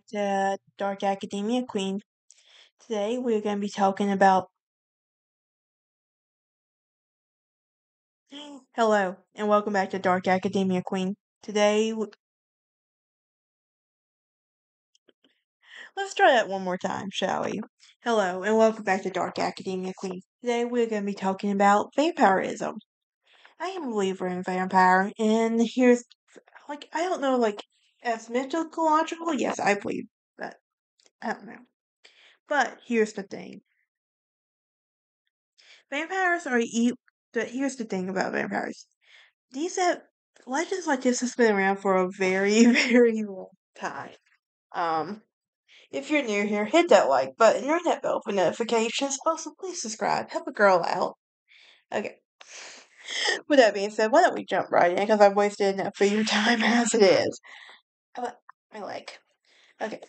to Dark Academia Queen. Today we're going to be talking about. Hello, and welcome back to Dark Academia Queen. Let's try that one more time, shall we? Hello, and welcome back to Dark Academia Queen. Today we're going to be talking about vampirism. I am a believer in vampire, and here's, I don't know, as mythological, yes, I believe that. I don't know. But here's the thing. Vampires are here's the thing about vampires. These have legends like this has been around for a very, very long time. Um, if you're new here, hit that like button, ring that bell for notifications. Also, please subscribe. Help a girl out. Okay. With that being said, why don't we jump right in? Because I've wasted enough of your time as it is. My leg. Okay.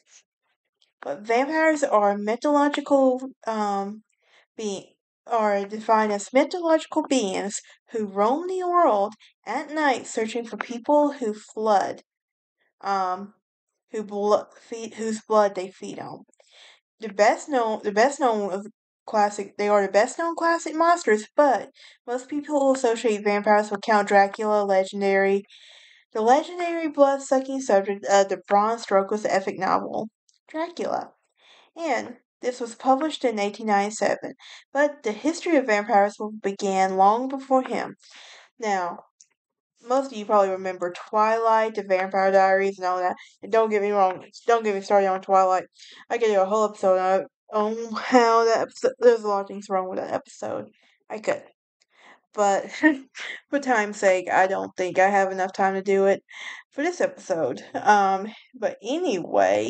But vampires are mythological being are defined as mythological beings who roam the world at night searching for people um whose blood they feed on. The best known of they are the best known classic monsters, but most people associate vampires with Count Dracula, the legendary blood sucking subject of the Bram Stoker's epic novel Dracula. And this was published in 1897, but the history of vampires began long before him. Now, most of you probably remember Twilight, the Vampire Diaries, and all that. And don't get me wrong, don't get me started on Twilight. I could do a whole episode on how that episode, there's a lot of things wrong with that episode. I could. But for time's sake, I don't think I have enough time to do it for this episode. But anyway,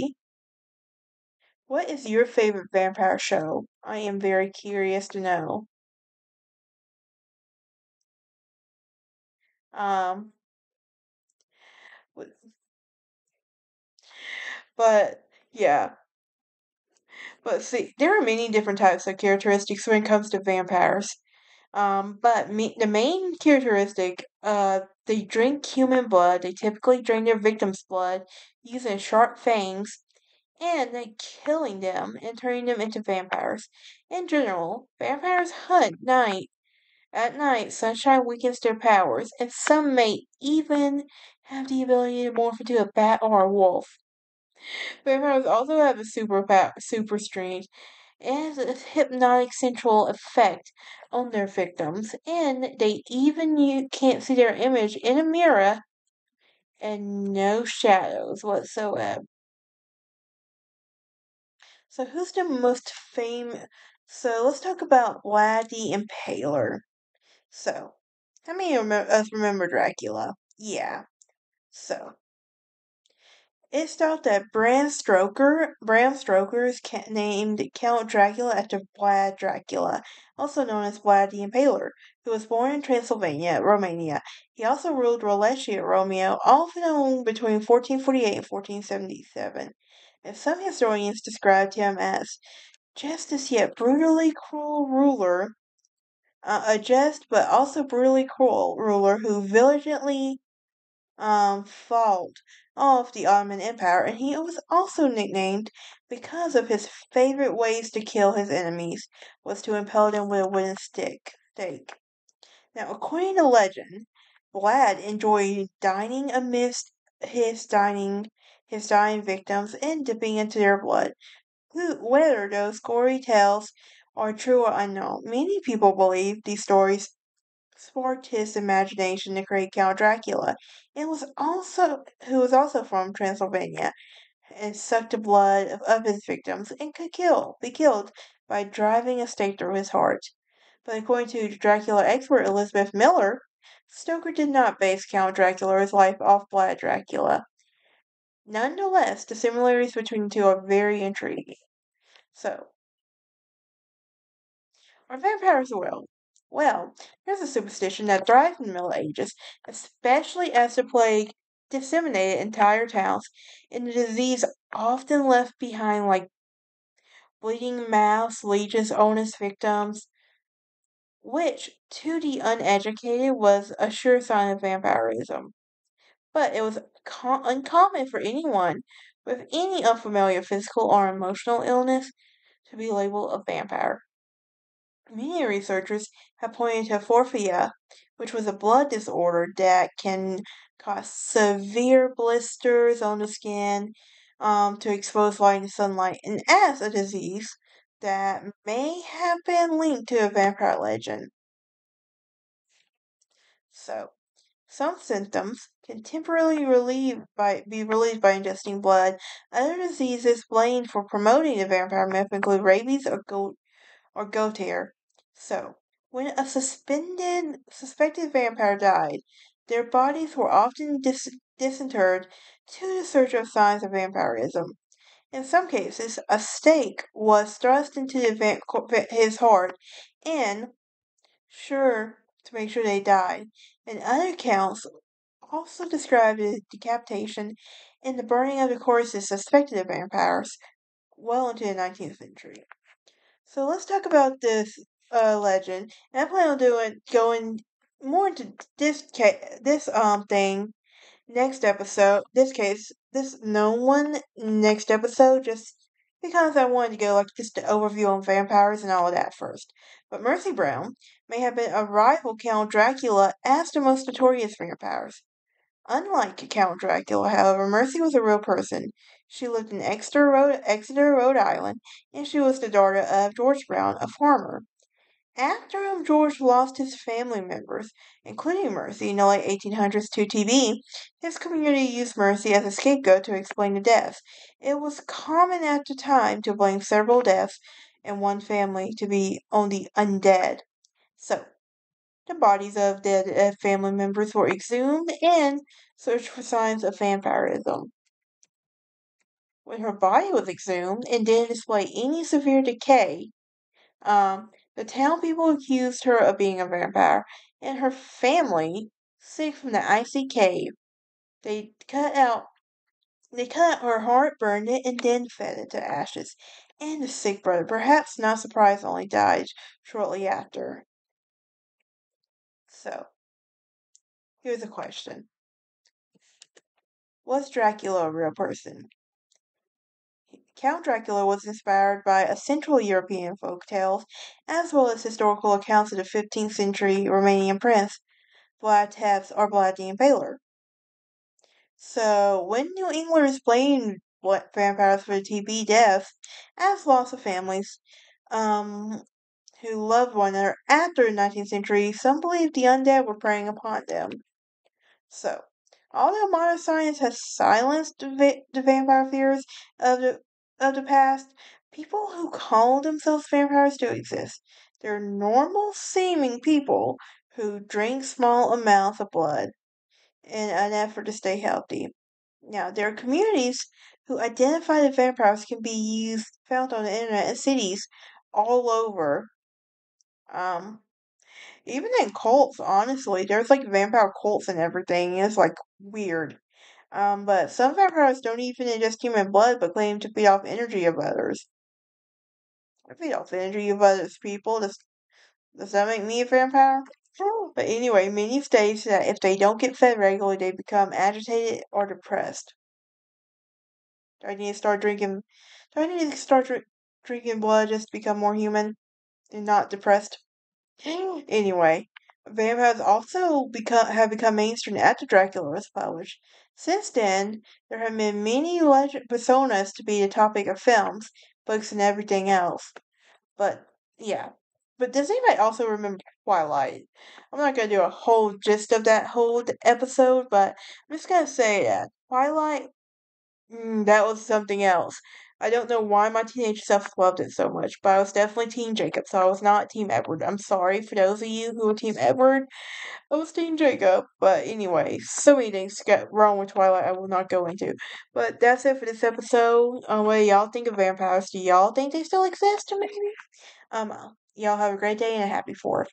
what is your favorite vampire show? I am very curious to know. Um, but yeah. But see, there are many different types of characteristics when it comes to vampires. The main characteristic, they drink human blood. They typically drink their victim's blood using sharp fangs, and then killing them and turning them into vampires. In general, vampires hunt night. At night, sunshine weakens their powers, and some may even have the ability to morph into a bat or a wolf. Vampires also have a super strength and a hypnotic central effect on their victims, and they even you can't see their image in a mirror and no shadows whatsoever. So who's the most famous? So let's talk about Vlad the Impaler. So, how many of us remember Dracula? Yeah. So, it's thought that Bram Stoker is named Count Dracula after Vlad Dracula, also known as Vlad the Impaler, who was born in Transylvania, Romania. He also ruled Wallachia, Romania, often between 1448 and 1477. And some historians described him as just as yet brutally cruel ruler, a just but also brutally cruel ruler who valiantly fought off the Ottoman Empire, and he was also nicknamed because of his favorite ways to kill his enemies was to impale them with a wooden stake. Now, according to legend, Vlad enjoyed dining amidst his dying victims and dipping into their blood. Whether those gory tales are true or unknown, many people believe these stories sparked his imagination to create Count Dracula, and who was also from Transylvania, and sucked the blood of his victims and could be killed by driving a stake through his heart. But according to Dracula expert Elizabeth Miller, Stoker did not base Count Dracula's life off Vlad Dracula. Nonetheless, the similarities between the two are very intriguing. So, are vampires real? Well, there's a superstition that thrived in the Middle Ages, especially as the plague disseminated entire towns, and the disease often left behind bleeding mouths, legions, honest victims, which to the uneducated was a sure sign of vampirism. But it was uncommon for anyone with any unfamiliar physical or emotional illness to be labeled a vampire. Many researchers have pointed to aphasia, which was a blood disorder that can cause severe blisters on the skin to exposed light and sunlight, and as a disease that may have been linked to a vampire legend. So, some symptoms can temporarily be relieved by ingesting blood. Other diseases blamed for promoting the vampire myth include rabies or goiter. So, when a suspected vampire died, their bodies were often disinterred to the search of signs of vampirism. In some cases, a stake was thrust into his heart and sure to make sure they died. And other accounts also described the decapitation and the burning of the corpses suspected of vampires well into the 19th century. So let's talk about this legend. And I plan on going more into this thing next episode. This known one next episode, just because I wanted to go like just an overview on vampires and all of that first. But Mercy Brown may have been a rival Count Dracula as the most notorious vampires. Unlike Count Dracula, however, Mercy was a real person. She lived in Exeter, Rhode Island, and she was the daughter of George Brown, a farmer. After George lost his family members, including Mercy, in the late 1800s to TB, his community used Mercy as a scapegoat to explain the deaths. It was common at the time to blame several deaths in one family to be on the undead. So, the bodies of dead family members were exhumed and searched for signs of vampirism. When her body was exhumed and didn't display any severe decay, the town people accused her of being a vampire, and her family, sick from the icy cave, they cut out her heart, burned it, and then fed it to ashes. And the sick brother, perhaps not surprisingly, died shortly after. So, here's a question. Was Dracula a real person? Count Dracula was inspired by a Central European folk tales, as well as historical accounts of the 15th century Romanian prince, Vlad Tepes or Vlad the Impaler. So, when New Englanders blamed vampires for the TB deaths, as loss of families um, who loved one another after the 19th century, some believed the undead were preying upon them. So, although modern science has silenced the vampire fears of the past, people who call themselves vampires still exist. They're normal seeming people who drink small amounts of blood in an effort to stay healthy. Now, there are communities who identify that vampires can be found on the internet in cities all over. Um, Even in cults, honestly, there's like vampire cults and everything. It's like weird. But some vampires don't even ingest human blood, but claim to feed off energy of others. I feed off energy of others people. Does that make me a vampire? But anyway, many state that if they don't get fed regularly, they become agitated or depressed. Do I need to start drinking? Do I need to start drinking blood just to become more human and not depressed? Anyway, vampires also have become mainstream after Dracula was published. Since then, there have been many legend personas to be the topic of films, books, and everything else. But yeah, but does anybody also remember Twilight? I'm not gonna do a whole gist of that whole episode, but I'm just gonna say that Twilight, that was something else. I don't know why my teenage self loved it so much, but I was definitely Team Jacob, so I was not Team Edward. I'm sorry for those of you who were Team Edward. I was Team Jacob. But anyway, so many things got wrong with Twilight I will not go into. But that's it for this episode. What do y'all think of vampires? Do y'all think they still exist? Maybe? Y'all have a great day and a happy 4th.